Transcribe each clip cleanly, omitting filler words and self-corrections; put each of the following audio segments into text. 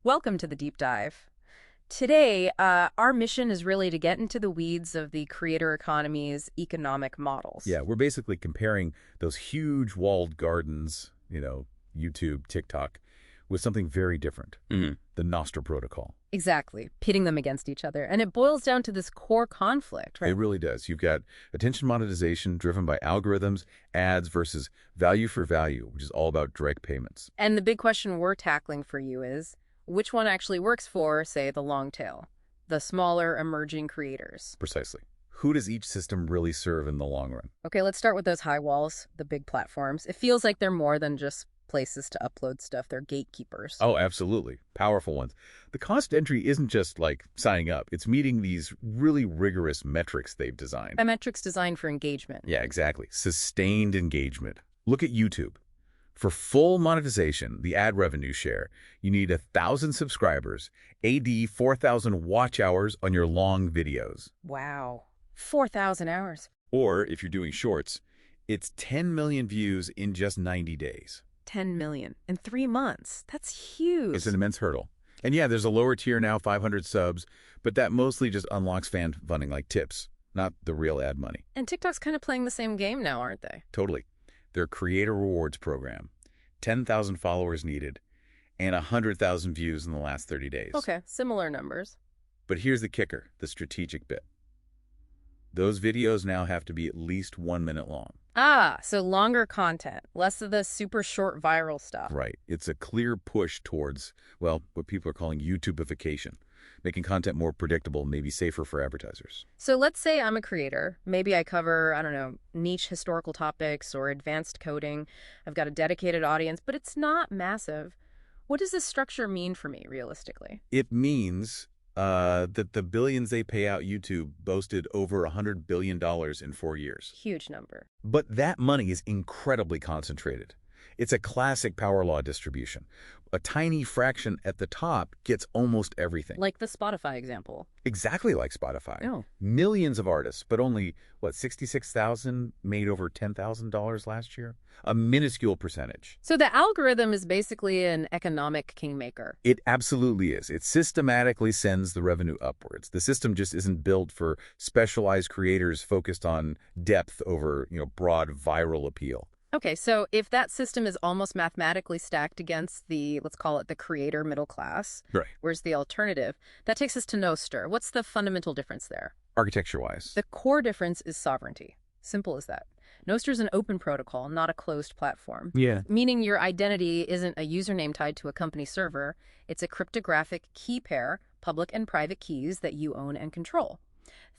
Welcome to the deep dive. Today, our mission is really to get into the weeds of the creator economy's economic models. Yeah, we're basically comparing those huge walled gardens, YouTube, TikTok, with something very different, the Nostr protocol. Exactly, pitting them against each other. And it boils down to this core conflict, right? It really does. You've got attention monetization driven by algorithms, ads versus value for value, which is all about direct payments. And the big question we're tackling for you is, which one actually works for, say, the long tail, the smaller emerging creators? Precisely. Who does each system really serve in the long run? Okay, let's start with those high walls, the big platforms. It feels like they're more than just places to upload stuff. They're gatekeepers. Oh, absolutely. Powerful ones. The cost entry isn't just like signing up. It's meeting these really rigorous metrics they've designed. A metrics designed for engagement. Yeah, exactly. Sustained engagement. Look at YouTube. For full monetization, the ad revenue share, you need 1,000 subscribers, AD 4,000 watch hours on your long videos. Wow. 4,000 hours. Or, if you're doing shorts, it's 10 million views in just 90 days. 10 million in 3 months. That's huge. It's an immense hurdle. And yeah, there's a lower tier now, 500 subs, but that mostly just unlocks fan funding like tips, not the real ad money. And TikTok's kind of playing the same game now, aren't they? Totally. Their creator rewards program, 10,000 followers needed, and 100,000 views in the last 30 days. Okay, similar numbers. But here's the kicker, the strategic bit. Those videos now have to be at least 1 minute long. Ah, so longer content, less of the super short viral stuff. Right. It's a clear push towards, well, what people are calling YouTubeification, making content more predictable, maybe safer for advertisers. So let's say I'm a creator. Maybe I cover, I don't know, niche historical topics or advanced coding. I've got a dedicated audience, but it's not massive. What does this structure mean for me, realistically? It means that the billions they pay out YouTube boasted over $100 billion in 4 years. Huge number. But that money is incredibly concentrated. It's a classic power law distribution. A tiny fraction at the top gets almost everything. Like the Spotify example. Exactly like Spotify. Oh. Millions of artists, but only, 66,000 made over $10,000 last year? A minuscule percentage. So the algorithm is basically an economic kingmaker. It absolutely is. It systematically sends the revenue upwards. The system just isn't built for specialized creators focused on depth over, broad viral appeal. Okay, so if that system is almost mathematically stacked against the, let's call it the creator middle class, Right. where's the alternative? That takes us to Nostr. What's the fundamental difference there? Architecture-wise. The core difference is sovereignty. Simple as that. Nostr is an open protocol, not a closed platform. Yeah. Meaning your identity isn't a username tied to a company server. It's a cryptographic key pair, public and private keys that you own and control.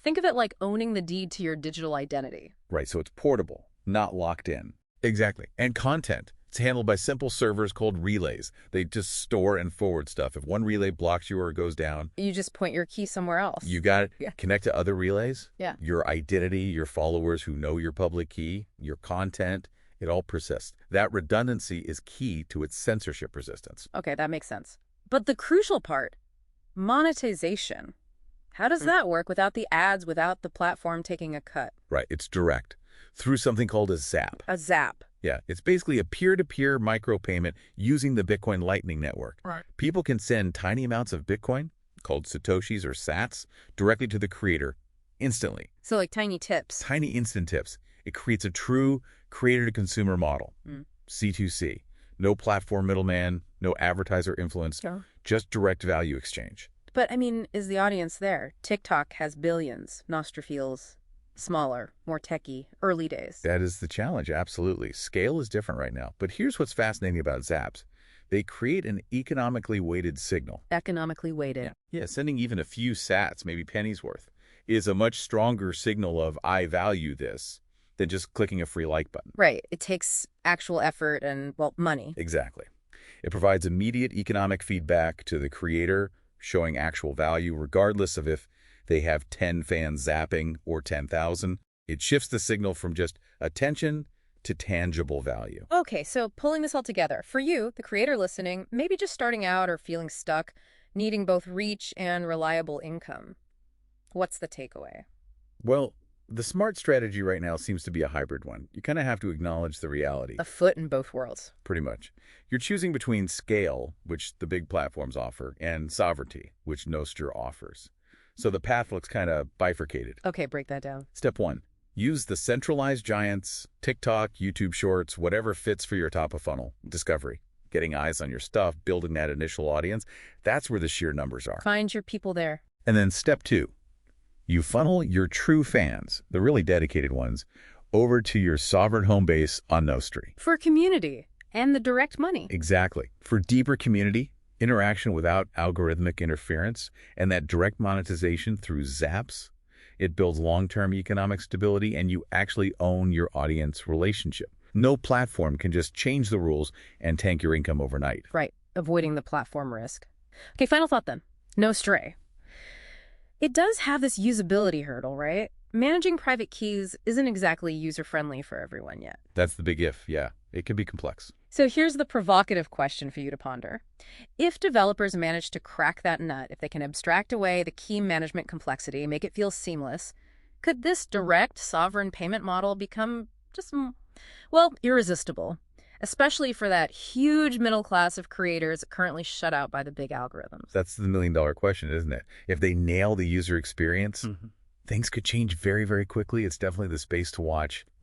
Think of it like owning the deed to your digital identity. Right, so it's portable, not locked in. Exactly. And content. It's handled by simple servers called relays. They just store and forward stuff. If one relay blocks you or goes down, You just point your key somewhere else. you got it. Yeah. Connect to other relays. Yeah. Your identity, your followers who know your public key, your content, it all persists. That redundancy is key to its censorship resistance. Okay, that makes sense. But the crucial part, monetization. How does that work without the ads, without the platform taking a cut? Right. It's direct. Through something called a zap. A zap. Yeah, it's basically a peer-to-peer micropayment using the Bitcoin Lightning Network. Right. People can send tiny amounts of Bitcoin, called Satoshis or Sats, directly to the creator instantly. So like tiny tips. Tiny instant tips. It creates a true creator-to-consumer model, C2C. No platform middleman, no advertiser influence, Sure. just direct value exchange. But I mean, is the audience there? TikTok has billions. Nostr feels smaller, more techy, early days. That is the challenge, absolutely. Scale is different right now. But here's what's fascinating about zaps. They create an economically weighted signal. Economically weighted. Yeah, sending even a few sats, maybe pennies worth, is a much stronger signal of I value this than just clicking a free like button. Right. It takes actual effort and, well, money. Exactly. It provides immediate economic feedback to the creator, showing actual value regardless of if they have 10 fans zapping or 10,000. It shifts the signal from just attention to tangible value. Okay, so pulling this all together, for you, the creator listening, maybe just starting out or feeling stuck, needing both reach and reliable income, what's the takeaway? Well, The smart strategy right now seems to be a hybrid one. You kind of have to acknowledge the reality, A foot in both worlds. pretty much. You're choosing between scale, which the big platforms offer, and sovereignty, which Nostr offers. So the path looks kind of bifurcated. Okay, break that down. Step 1. Use the centralized giants, TikTok, YouTube Shorts, whatever fits for your top-of-funnel discovery. Getting eyes on your stuff, building that initial audience, that's where the sheer numbers are. Find your people there. And then step 2. You funnel your true fans, the really dedicated ones, over to your sovereign home base on Nostr. For community and the direct money. Exactly. For deeper community, interaction without algorithmic interference, and that direct monetization through zaps, it builds long-term economic stability, and you actually own your audience relationship. No platform can just change the rules and tank your income overnight. Right, avoiding the platform risk. Okay, final thought then. No stray. It does have this usability hurdle, right? Managing private keys isn't exactly user-friendly for everyone yet. That's the big if, yeah. It can be complex. So here's the provocative question for you to ponder. If developers manage to crack that nut, if they can abstract away the key management complexity, make it feel seamless, could this direct sovereign payment model become just, well, irresistible? Especially for that huge middle class of creators currently shut out by the big algorithms. That's the million-dollar question, isn't it? If they nail the user experience, things could change very, very quickly. It's definitely the space to watch.